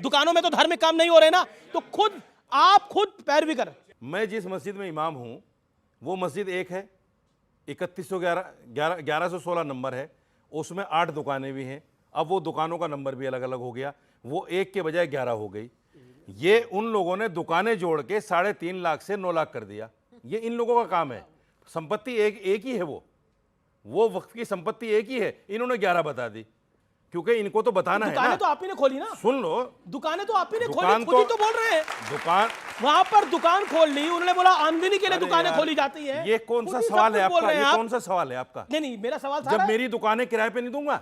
दुकानों में तो धार्मिक काम नहीं हो रहे ना, तो खुद आप खुद पैरवी कर। मैं जिस मस्जिद में इमाम हूं वो मस्जिद एक है, 1116 नंबर है, उसमें 8 दुकानें भी हैं। अब वो दुकानों का नंबर भी अलग अलग हो गया, वो 1 के बजाय 11 हो गई। ये उन लोगों ने दुकानें जोड़ के 3.5 लाख से 9 लाख कर दिया। ये इन लोगों का काम है। संपत्ति एक ही है, वो वक्त की संपत्ति एक ही है, इन्होंने 11 बता दी क्योंकि इनको तो बताना है ना। दुकानें तो आप ही ने खोली ना, सुन लो, दुकानें तो आप ही ने खोली, दुकान खुद ही तो बोल रहे हैं। दुकान वहां पर दुकान खोल ली, उन्होंने बोला आमदनी के लिए दुकानें खोली जाती हैं। ये कौन सा खुद ही सवाल सब है कुछ बोल आपका? रहे हैं ये आप। कौन सा सवाल है आपका? नहीं, मेरा सवाल था जब मेरी दुकानें किराए पे नहीं दूंगा,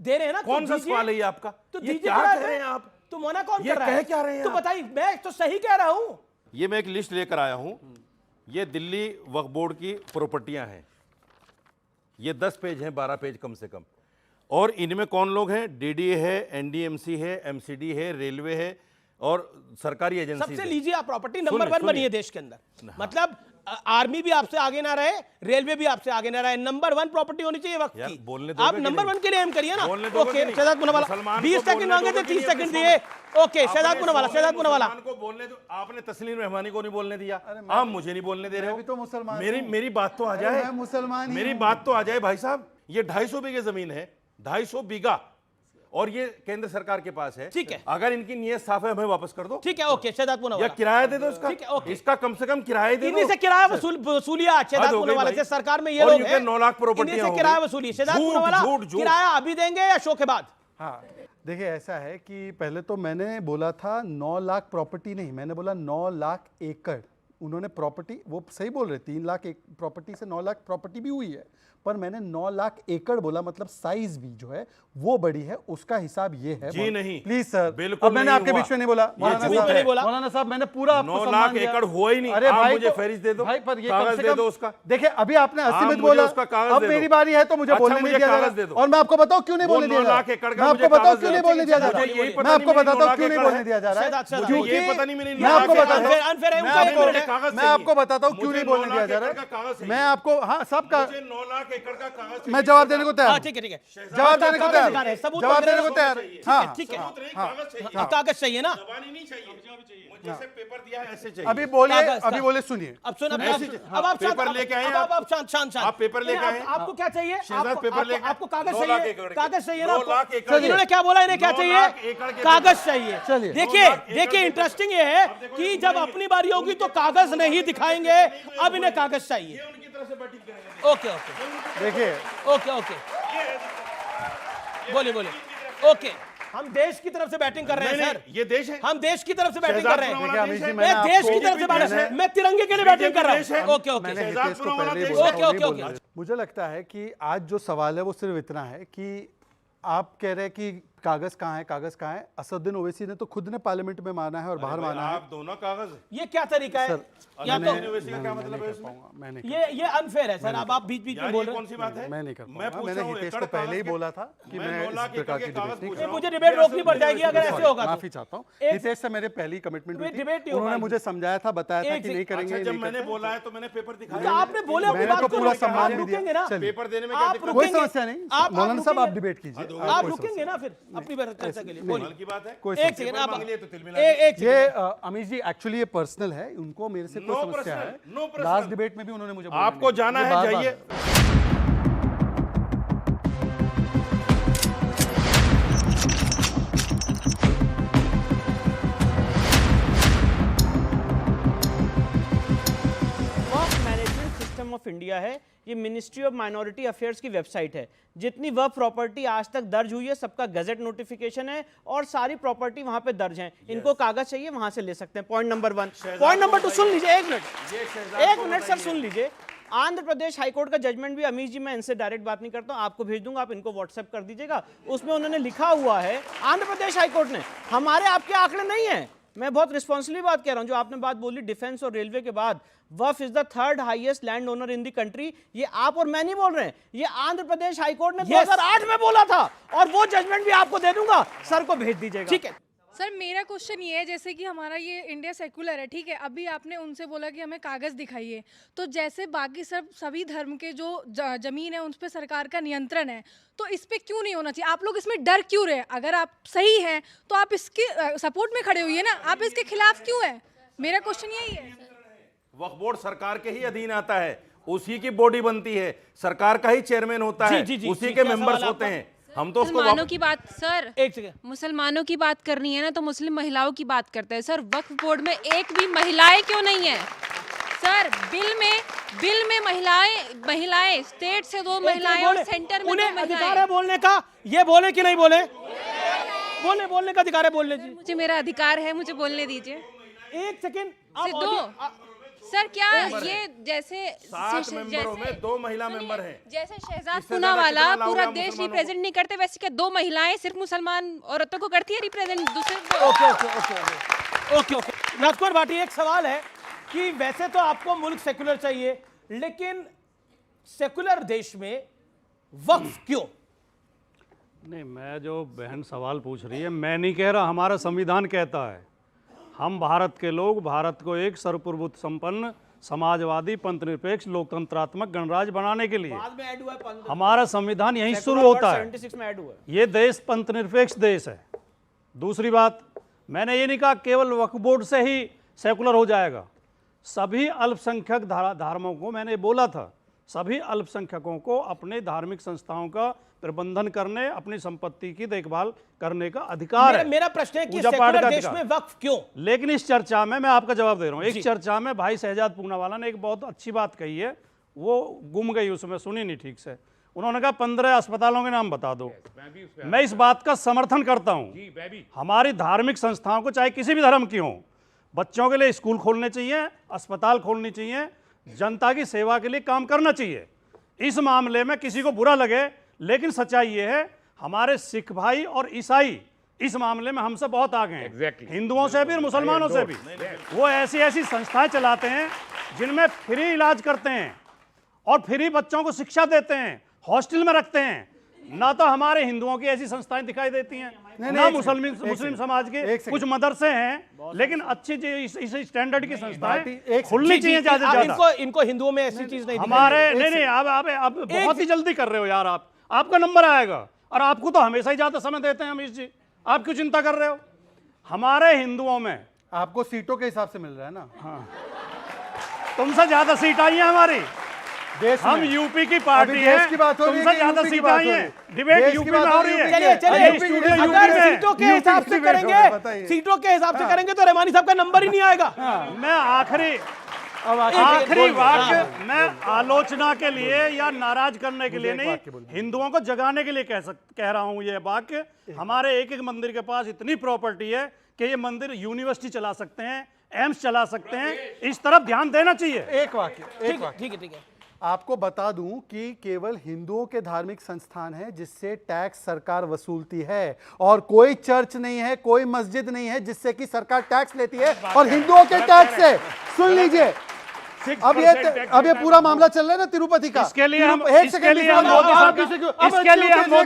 दे रहे हैं ना, कौन सा दीजिए। सवाल है ये आपका? तो ये दीजिए क्या किराए कह पे। रहे हैं आप? तो मना कौन ये कर रहा है? कह क्या रहे हैं तो आप? बताइए, मैं तो सही कह रहा हूं। ये मैं एक लिस्ट लेकर आया हूं, ये दिल्ली वक्फ बोर्ड की प्रॉपर्टियां हैं, ये 10 पेज हैं, 12 पेज कम से कम। और इनमें कौन लोग हैं? डीडीए है, एनडीएमसी है, एमसीडी है, रेलवे है और सरकारी एजेंसी। सबसे लीजिए आप, प्रॉपर्टी नंबर सुनिए, 1 बनी है देश के अंदर। मतलब आर्मी भी आपसे आगे ना रहे, रेलवे भी आपसे आगे ना रहे, नंबर 1 प्रॉपर्टी होनी चाहिए वक्त यार, की। बोलने दोगे आप कि नंबर नहीं? 1 के लिए एम करिए ना। बोलने दोगे ओके कि नहीं? शहजाद पुनावाला, मुसलमान 20 को सेकंड बोलने मांगे थे, दोगे कि 30 नहीं? सेकंड दिए। ओके शहजाद पुनावाला, शहजाद पुनावाला। मुसलमान को बोलने दो। आपने तस्लीम रहमानी को नहीं बोलने दिया, आप मुझे नहीं बोलने दे रहे हो। मैं भी तो मुसलमान मेरी बात तो आ जाए, मैं मुसलमान ही मेरी हूं। बात तो आ जाए भाई साहब। ये 250 बीघे जमीन है, 250 बीघा, और ये केंद्र सरकार के पास है। ठीक है। अगर इनकी नीयत साफ है, हमें वापस कर दो, ठीक है, ओके शहजाद या पुनावाला। किराया दे दो इसका। ठीक है, ओके। इसका कम से कम किराया दे इन्हीं दो। से किराया वसूलिया शहजाद हो गई पुनावाला भाई। से, सरकार में ये और लोग इनके हैं। 9 लाख प्रॉपर्टियां इन्हीं से हो किराया गई। वसूली। शहजाद झूठ, पुनावाला, झूठ, झूठ। किराया अभी देंगे या शो के बाद? हाँ, देखिए ऐसा है कि पहले तो मैंने बोला था 9 लाख प्रॉपर्टी नहीं, मैंने बोला 9 लाख एकड़। उन्होंने प्रॉपर्टी, वो सही बोल रहे, 3 लाख एक प्रॉपर्टी से 9 लाख प्रॉपर्टी भी हुई है, पर मैंने 9 लाख एकड़ बोला, मतलब साइज भी जो है वो बड़ी है, उसका हिसाब ये है। जी नहीं, प्लीज सर, बिल्कुल अब मैंने नहीं आपके हुआ। बीच में नहीं बोला। मौलाना झूठ नहीं बोला। मौलाना साहब, मैंने पूरा आपको 9 सम्मान लाख दिया। एकड़ हुआ ही नहीं। अरे आप भाई, मुझे तो फहरिस्त दे दो, भाई, पर ये कागज कम से दे कम दो उसका। देखिए, अभी आपने 80 हाँ, में मुझे बोला, उसका कागज अब दे दो। मेरी बारी है तो मुझे अच्छा, बोलने नहीं मुझे दिया जा कागज दे रहा। दो। और मैं आपको बताऊं क्यों नहीं वो बोलने 9 दिया जा लाख एकड़ रहा। का मैं मुझे आपको बताऊं कागज क्यों दे नहीं दो। बोलने दिया जा मुझे रहा। यही पता मैं आपको नहीं मेरी बताता 9 हूं क्यों नहीं लाख बोलने एकड़ दिया जा रहा है। शहजाद, क्योंकि ये पता नहीं मेरी मैं आपको 9 लाख बताता हूं, अनफेयर है, मैं उनका आपको एक कागज मैं आपको बताता हूं क्यों मुझे नहीं बोलने 9 दिया लाख जा एकड़ रहा का कागज है। चाहिए। मैं आपको, हाँ, सबका मुझे 9 लाख एकड़ का कागज मैं जवाब देने को तैयार हूं। ठीक है, ठीक है। जवाब देने को तैयार कागज हूं। सबूत जवाब वगैरह देने को तैयार। हाँ, ठीक है, सबूत नहीं, कागज चाहिए। अब कागज चाहिए ना। जबानी नहीं चाहिए, मुझे जैसे पेपर दिया है ऐसे चाहिए। अभी बोलिए, कागज, अभी बोले, सुनिए। अब सुन, अब ऐसे- अब आप पेपर शांत, लेके आए हैं अब आप शांत शांत शांत। आप पेपर लेके नहीं, आए हैं? आपको क्या चाहिए? शहजाद पेपर लेके आपको कागज 9 लाख चाहिए, एकड़ के। कागज चाहिए ना 9 आपको? लाख एकड़ के। इन्होंने क्या बोला, इन्हें क्या 9 चाहिए? लाख एकड़ के कागज चाहिए। चलिए। देखिए 9 लाख एकड़ देखिए, के इंटरेस्टिंग ये है कि जब अपनी बारी होगी तो कागज नहीं दिखाएंगे, अब इन्हें कागज चाहिए। ये उनकी तरफ से बैटिंग करेंगे। ओके ओके देखिए, ओके ओके, बोलिए बोलिए। ओके, हम देश की तरफ से बैटिंग कर रहे हैं नहीं, सर, ये देश है। हम देश की तरफ से बैटिंग शहजाद कर रहे हैं। पुनावाला देखिए, देश है। अमित जी, मैं देश की आपको- तरफ से बैटिंग, मैंने- मैं तिरंगे के लिए बैटिंग कर देश रहा है। हूँ। ओके ओके, मैंने शहजाद हितेश को पुनावाला पहले ही देश बोला है। था, ओके, वो नहीं ओके, बोल ओके। रहे। मुझे लगता है कि आज जो सवाल है वो सिर्फ इतना है कि आप कह रहे हैं कि कागज कहाँ है, कागज कहाँ है। असदुद्दीन ओवैसी ने तो खुद ने पार्लियामेंट में माना है और बाहर माना है। आप दोनों कागज ये क्या तरीका है? या तो ओवैसी का क्या मतलब है इसमें? मैं नहीं ये अनफेयर है सर, अब आप बीच बीच में यार बोल ये रहे कौन हैं। सी बात है? मैं नहीं कर मैं पाऊंगा। पूछ मैंने रहा हूं, हितेश एकड़ को पहले ही कागज के- बोला था कि मैं मैं 9 लाख इस प्रकार एकड़ की के कागज डिबेट नहीं पूछ करूंगा। रहा हूं। मुझे डिबेट रोकनी पड़ जाएगी अगर ऐसे होगा तो। माफी चाहता हूँ। एक- हितेश से मेरे पहली कमिटमेंट हुई डिबेट थी, नहीं हो उन्होंने पाएगी। मुझे समझाया था, बताया था एक कि से- नहीं करेंगे, अच्छा, ये जब नहीं मैंने करेंगे। बोला है तो मैंने पेपर तो दिखाया। आपने बोले अपनी मैंने बात तो क्यों पूरा नहीं किया? सम्मान आप भी दिया। रुकेंगे ना? चलिए। पेपर देने में क्या आप दिक्कत कोई रुकेंगे? समस्या नहीं। आप मौलाना साहब, आप रुकेंगे? डिबेट कीजिए। आप कोई रुकेंगे ना फिर अपनी चर्चा के लिए? कमाल बोलिए की बात है। कोई एक सेकंड, आप मांग लिए तो तिल मिला एक ये सेकंड। अमीश जी, एक्चुअली ये पर्सनल है, उनको मेरे से No कोई समस्या personal, है। no personal। लास्ट डिबेट में भी उन्होंने मुझे बोला आपको नहीं। जाना ये है, बार-बार जाइए। वक्फ मैनेजमेंट सिस्टम ऑफ इंडिया है, ये मिनिस्ट्री ऑफ माइनॉरिटी अफेयर्स की वेबसाइट है। जितनी वक्फ प्रॉपर्टी आज तक दर्ज हुई है सबका गजट नोटिफिकेशन है और सारी प्रॉपर्टी वहां पे दर्ज है। इनको कागज चाहिए वहां से ले सकते हैं। Point number 1। पॉइंट नंबर 2 सुन लीजिए, एक मिनट सर सुन लीजिए। आंध्र प्रदेश हाईकोर्ट का जजमेंट भी, अमीश जी मैं इनसे डायरेक्ट बात नहीं करता हूं, आपको भेज दूंगा, आप इनको व्हाट्सएप कर दीजिएगा। उसमें उन्होंने लिखा हुआ है, आंध्र प्रदेश हाईकोर्ट ने, हमारे आपके आंकड़े नहीं है। मैं बहुत रिस्पॉन्सिबली बात कह रहा हूं। जो आपने बात बोली डिफेंस और रेलवे के बाद, Waqf is the 3rd highest land owner in the country. ये आप और मैं नहीं बोल रहे हैं, ये आंध्र प्रदेश हाईकोर्ट ने 2008 में बोला था और वो जजमेंट भी आपको दे दूंगा, सर को भेज दीजिएगा। ठीक है सर मेरा क्वेश्चन ये है, जैसे कि हमारा ये इंडिया सेकुलर है, ठीक है, अभी आपने उनसे बोला कि हमें कागज़ दिखाइए, तो जैसे बाकी सब सभी धर्म के जो ज़मीन है उन पर सरकार का नियंत्रण है, तो इस पे क्यों नहीं होना चाहिए? आप लोग इसमें डर क्यों रहे? अगर आप सही हैं तो आप इसके सपोर्ट में खड़े हुई है ना, आप इसके खिलाफ क्यों हैं? मेरा क्वेश्चन यही है। वक्फ बोर्ड सरकार के ही अधीन आता है, उसी की बॉडी बनती है, सरकार का ही चेयरमैन होता है, जी, उसी जी, के क्या मेंबर्स सवाल होते आपका? हैं। हम तो उसको मुसलमानों की बात सर, एक सेकंड, मुसलमानों की बात करनी है ना तो मुस्लिम महिलाओं की बात करते हैं सर। वक्फ बोर्ड में एक भी महिलाएं क्यों नहीं है सर? बिल में महिलाएं स्टेट से 2 महिलाएं और सेंटर में 2 उन्हें अधिकार है महिलाएं। बोलने का, ये बोले कि नहीं बोले? बोलने का अधिकार है, बोलने जी। मुझे मेरा अधिकार है, मुझे बोलने दीजिए। एक सेकंड, से 2 सर, क्या ये जैसे 7 मेंबरों में 2 महिला मेंबर हैं। जैसे शहजाद इससे पूनावाला ज्यादा कितना पूरा लाओगे देश मुसलमानों रिप्रेजेंट नहीं करते, वैसे क्या 2 महिलाएं सिर्फ मुसलमान औरतों को करती है रिप्रेजेंट? दूसरे ओके। राजकुमार भाटी, एक सवाल है कि वैसे तो आपको मुल्क सेकुलर चाहिए, लेकिन सेकुलर देश में वक्फ क्यों? नहीं, मैं जो बहन सवाल पूछ रही है, मैं नहीं कह रहा, हमारा संविधान कहता है हम भारत के लोग भारत को एक सर्वप्रभुत्व संपन्न समाजवादी पंथनिरपेक्ष लोकतंत्रात्मक गणराज्य बनाने के लिए बाद में ऐड हुआ है हमारा संविधान यहीं शुरू होता है। 76 में ऐड हुआ है। ये देश पंथनिरपेक्ष देश है। दूसरी बात, मैंने ये नहीं कहा केवल वक्फ बोर्ड से ही सेकुलर हो जाएगा। सभी अल्पसंख्यक धर्मों को, मैंने बोला था, सभी अल्पसंख्यकों को अपने धार्मिक संस्थाओं का प्रबंधन करने, अपनी संपत्ति की देखभाल करने का अधिकार है। मेरा प्रश्न है कि पूजा पाठ सेकुलर का देश अधिकार। में वक्फ क्यों? लेकिन इस चर्चा में मैं आपका जवाब दे रहा हूं। एक चर्चा में भाई शहजाद पूनावाला ने एक बहुत अच्छी बात कही है, वो गुम गई, उसमें सुनी नहीं ठीक से। उन्होंने कहा 15 अस्पतालों के नाम बता दो। मैं इस बात का समर्थन करता हूं। हमारी धार्मिक संस्थाओं को, चाहे किसी भी धर्म की हो, बच्चों के लिए स्कूल खोलने चाहिए, अस्पताल खोलनी चाहिए, जनता की सेवा के लिए काम करना चाहिए। इस मामले में किसी को बुरा लगे, लेकिन सच्चाई ये है हमारे सिख भाई और ईसाई इस मामले में हमसे बहुत आगे हैं, हिंदुओं से भी और मुसलमानों से भी। वो ऐसी ऐसी संस्थाएं चलाते हैं जिनमें फ्री इलाज करते हैं और फ्री बच्चों को शिक्षा देते हैं, हॉस्टल में रखते हैं। ना तो हमारे हिंदुओं की ऐसी संस्थाएं दिखाई देती हैं, ना मुस्लिम समाज के कुछ मदरसे हैं, लेकिन अच्छी इस स्टैंडर्ड की संस्थाएं खुलनी चाहिए ज्यादा से ज्यादा। इनको हिंदुओं में ऐसी चीज नहीं हमारे नहीं, अब बहुत ही जल्दी कर रहे हो यार, आपका नंबर आएगा और आपको तो हमेशा ही ज्यादा समय देते हैं अमीश जी, आप क्यों चिंता कर रहे हो? हमारे हिंदुओं में आपको सीटों के हिसाब से मिल रहा है ना। हाँ, तुमसे ज्यादा सीट आई है हमारी। देश हम में। यूपी की पार्टी अभी है, देश की बात हो रही है तुमसे कि ज्यादा यूपी की सीट बात आई हो है। रही है? डिबेट देश की यूपी बात में हो हो रही रही है। है। चलिए अभी स्टूडियो यूपी अगर में। सीटों के हिसाब से करेंगे, बताइए। सीटों के हिसाब से करेंगे तो रहमानी साहब का नंबर ही नहीं आएगा। मैं आखिरी वाक्य मैं आलोचना के लिए या नाराज करने के लिए नहीं, हिंदुओं को जगाने के लिए कह रहा हूं। ये वाक्य, हमारे एक एक मंदिर के पास इतनी प्रॉपर्टी है कि ये मंदिर यूनिवर्सिटी चला सकते हैं, एम्स चला सकते हैं, इस तरफ ध्यान देना चाहिए। एक वाक्य ठीक है। आपको बता दूं कि केवल हिंदुओं के धार्मिक संस्थान है जिससे टैक्स सरकार वसूलती है, और कोई चर्च नहीं है, कोई मस्जिद नहीं है जिससे कि सरकार टैक्स लेती है, और हिंदुओं के टैक्स से। सुन लीजिए, अब ये पूरा मामला चल रहा है ना तिरुपति का। इसके लिए हम मोदी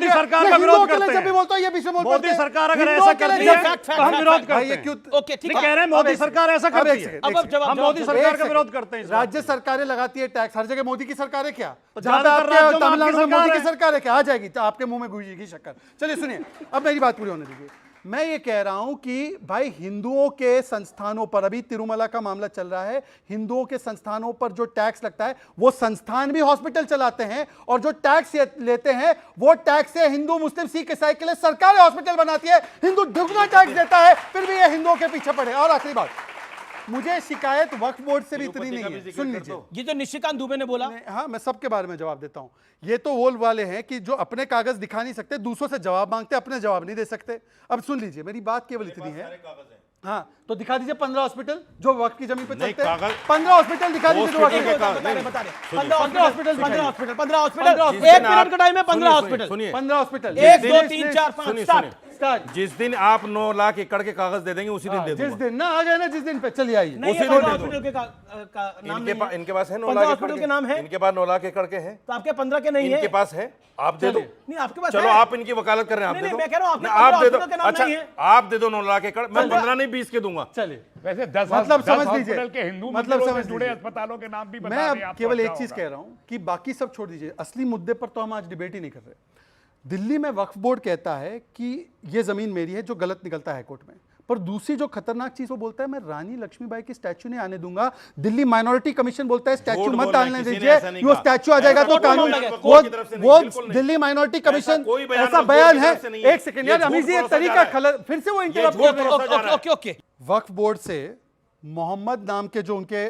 सरकार का विरोध करते हैं। जब भी बोलता हूं ये विषय बोलते हैं। मोदी सरकार अगर ऐसा करती है तो हम विरोध करते ये हैं। क्यों? ओके, ठीक कह रहे हैं मोदी सरकार ऐसा करती है, अब जवाब हम मोदी सरकार का विरोध करते हैं। राज्य सरकारें लगाती है टैक्स, हर जगह मोदी की सरकार है क्या? तो जहां पे ज्यादातर आपके राज्यों में तमिलनाडु में आपकी मोदी की सरकार है। सरकार है क्या? आ जाएगी तो आपके मुंह में घुसेगी शक्कर। चलिए सुनिए, अब मेरी बात पूरी होने दीजिए। मैं ये कह रहा हूं कि भाई हिंदुओं के संस्थानों पर, अभी तिरुमला का मामला चल रहा है, हिंदुओं के संस्थानों पर जो टैक्स लगता है, वो संस्थान भी हॉस्पिटल चलाते हैं, और जो टैक्स लेते हैं वो टैक्स से हिंदू मुस्लिम सिख ईसाई के लिए सरकार हॉस्पिटल बनाती है। हिंदू दुगना टैक्स देता है, फिर भी ये हिंदुओं के पीछे पड़े। और आखिरी बात, मुझे शिकायत वक्फ बोर्ड से भी इतनी नहीं है। सुन लीजिए, ये जो निशिकांत दुबे ने बोला, हाँ मैं सबके बारे में जवाब देता हूं। ये तो वो वाले हैं कि जो अपने कागज दिखा नहीं सकते, दूसरों से जवाब मांगते, अपने जवाब नहीं दे सकते। अब सुन लीजिए, मेरी बात केवल इतनी है। हाँ तो दिखा दीजिए 15 हॉस्पिटल जो वक्त की जमीन पे चलते हैं। 15 हॉस्पिटल दिखा दीजिए। 15 हॉस्पिटल, 1 मिनट का टाइम है। 15 हॉस्पिटल, 15 हॉस्पिटल, 1 2 3 4 5 7 स्टार्ट। जिस दिन आप 9 लाख एकड़ के कागज दे देंगे उसी दिन दे जिस दूंगा। दिन ना आ गए ना, जिस दिन पे चलिए आइए। नहीं, उसी ये दिन 15 दे दो। हॉस्पिटल के का नाम नहीं है। इनके पास है 9 15 लाख हॉस्पिटल के नाम है, इनके पास 9 लाख एकड़ के हैं, तो आपके 15 के नहीं है। इनके पास है, आप दे दो। नहीं, आपके पास चलो है। आप इनकी वकालत कर रहे हैं, आप नहीं, दे नहीं, दो। मैं कह रहा हूं आपके नहीं, आप 15 दे दो। हॉस्पिटल के नाम अच्छा नहीं है। आप दे दो 9 लाख एकड़, मैं 15 नहीं 20 के दूंगा। चलिए, वैसे 10 मतलब समझ हॉस्पिटल लीजिए, के हिंदू मतलब मंदिरों समझ से जुड़े लीजिए। अस्पतालों के नाम भी बता मैं दें अब आप, केवल तो एक अच्छा चीज होगा। कह रहा हूं कि बाकी सब छोड़ दीजिए, असली मुद्दे पर तो हम आज डिबेट ही नहीं कर रहे। दिल्ली में वक्फ बोर्ड कहता है कि ये जमीन मेरी है, जो गलत निकलता है कोर्ट में, पर दूसरी जो खतरनाक चीज वो बोलता है मैं रानी लक्ष्मीबाई की स्टैचू नहीं आने दूंगा। दिल्ली माइनॉरिटी कमीशन बोलता है स्टैचू झूठ मत बोल रहा है, डालने किसी ने दीजिए, ऐसा नहीं वो कहा। स्टैचू आ जाएगा तो ऐसा कोई कानून, बयान कोर्ट की तरफ से नहीं, वो बिल्कुल नहीं। दिल्ली माइनॉरिटी कमीशन कोई बयान ऐसा कोर्ट की बयान तरफ से है। नहीं है। एक सेकंड ये यार, झूठ अभी जी परोसा एक जा तरीका रहा है। फिर से वो ये इंटरप्ट झूठ कर रहे हैं। परोसा जा रहा है। Okay, okay. वक्फ बोर्ड से मोहम्मद नाम के जो उनके